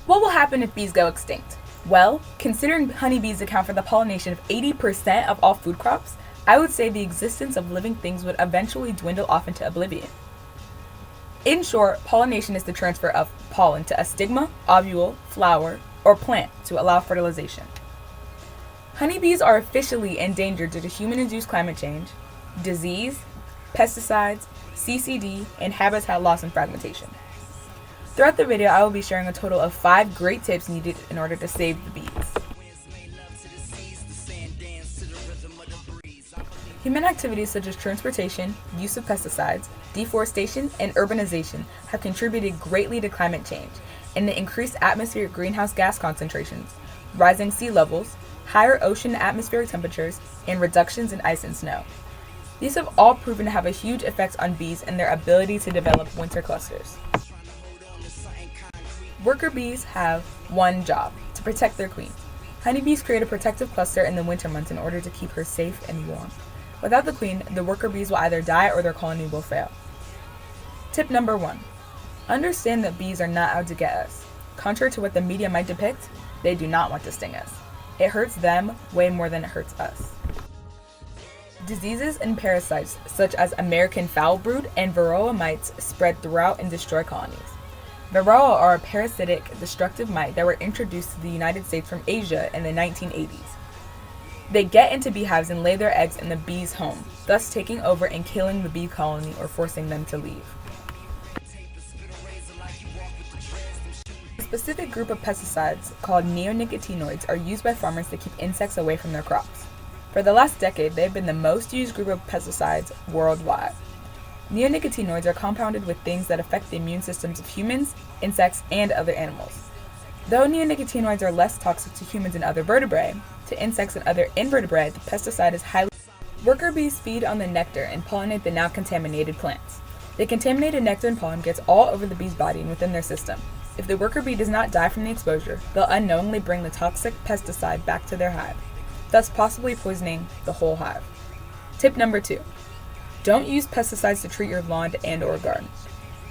What will happen if bees go extinct? Well, considering honeybees account for the pollination of 80% of all food crops, I would say the existence of living things would eventually dwindle off into oblivion. In short, pollination is the transfer of pollen to a stigma, ovule, flower, or plant to allow fertilization. Honeybees are officially endangered due to human-induced climate change, disease, pesticides, CCD, and habitat loss and fragmentation. Throughout the video, I will be sharing a total of 5 great tips needed in order to save the bees. Human activities such as transportation, use of pesticides, deforestation, and urbanization have contributed greatly to climate change and the increased atmospheric greenhouse gas concentrations, rising sea levels, higher ocean atmospheric temperatures, and reductions in ice and snow. These have all proven to have a huge effect on bees and their ability to develop winter clusters. Worker bees have one job: to protect their queen. Honeybees create a protective cluster in the winter months in order to keep her safe and warm. Without the queen, the worker bees will either die or their colony will fail. Tip number 1. Understand that bees are not out to get us. Contrary to what the media might depict, they do not want to sting us. It hurts them way more than it hurts us. Diseases and parasites such as American foul brood and varroa mites spread throughout and destroy colonies. Varroa are a parasitic, destructive mite that were introduced to the United States from Asia in the 1980s. They get into beehives and lay their eggs in the bees' home, thus taking over and killing the bee colony or forcing them to leave. A specific group of pesticides called neonicotinoids are used by farmers to keep insects away from their crops. For the last decade, they have been the most used group of pesticides worldwide. Neonicotinoids are compounded with things that affect the immune systems of humans, insects, and other animals. Though neonicotinoids are less toxic to humans and other vertebrae, to insects and other invertebrates, the pesticide is highly. Worker bees feed on the nectar and pollinate the now contaminated plants. The contaminated nectar and pollen gets all over the bee's body and within their system. If the worker bee does not die from the exposure, they'll unknowingly bring the toxic pesticide back to their hive, thus possibly poisoning the whole hive. Tip number 2. Don't use pesticides to treat your lawn and/or garden.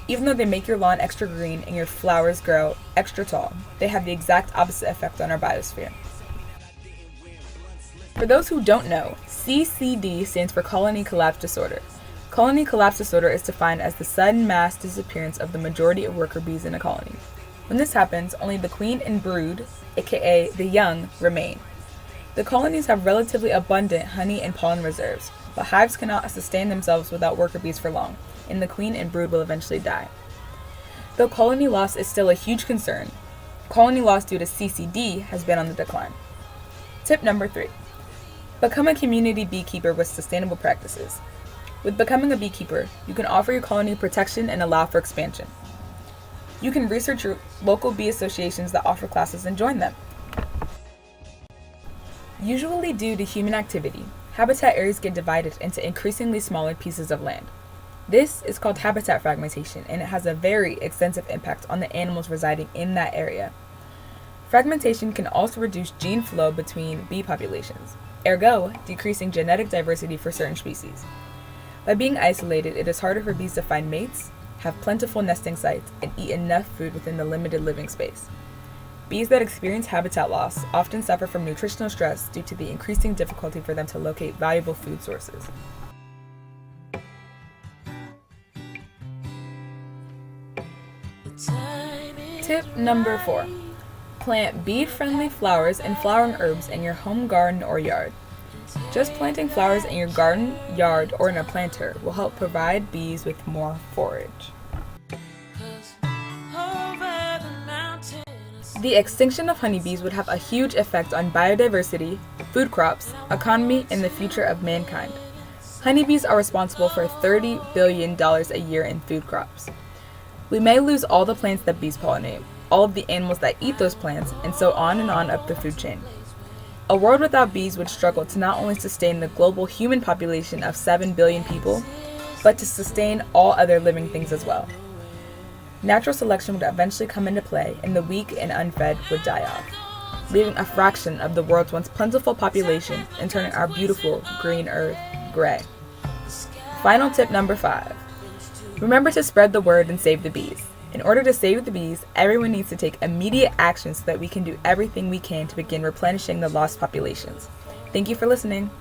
Even though they make your lawn extra green and your flowers grow extra tall, they have the exact opposite effect on our biosphere. For those who don't know, CCD stands for colony collapse disorder. Colony collapse disorder is defined as the sudden mass disappearance of the majority of worker bees in a colony. When this happens, only the queen and brood, aka the young, remain. The colonies have relatively abundant honey and pollen reserves, but hives cannot sustain themselves without worker bees for long, and the queen and brood will eventually die. Though colony loss is still a huge concern, colony loss due to CCD has been on the decline. Tip number 3. Become a community beekeeper with sustainable practices. With becoming a beekeeper, you can offer your colony protection and allow for expansion. You can research your local bee associations that offer classes and join them. Usually due to human activity, habitat areas get divided into increasingly smaller pieces of land. This is called habitat fragmentation, and it has a very extensive impact on the animals residing in that area. Fragmentation can also reduce gene flow between bee populations, ergo decreasing genetic diversity for certain species. By being isolated, it is harder for bees to find mates, have plentiful nesting sites, and eat enough food within the limited living space. Bees that experience habitat loss often suffer from nutritional stress due to the increasing difficulty for them to locate valuable food sources. Tip number 4. Plant bee-friendly flowers and flowering herbs in your home garden or yard. Just planting flowers in your garden, yard, or in a planter will help provide bees with more forage. The extinction of honeybees would have a huge effect on biodiversity, food crops, economy, and the future of mankind. Honeybees are responsible for $30 billion a year in food crops. We may lose all the plants that bees pollinate, all of the animals that eat those plants, and so on and on up the food chain. A world without bees would struggle to not only sustain the global human population of 7 billion people, but to sustain all other living things as well. Natural selection would eventually come into play, and the weak and unfed would die off, leaving a fraction of the world's once plentiful population and turning our beautiful green earth gray. Final tip number 5. Remember to spread the word and save the bees. In order to save the bees, everyone needs to take immediate action so that we can do everything we can to begin replenishing the lost populations. Thank you for listening.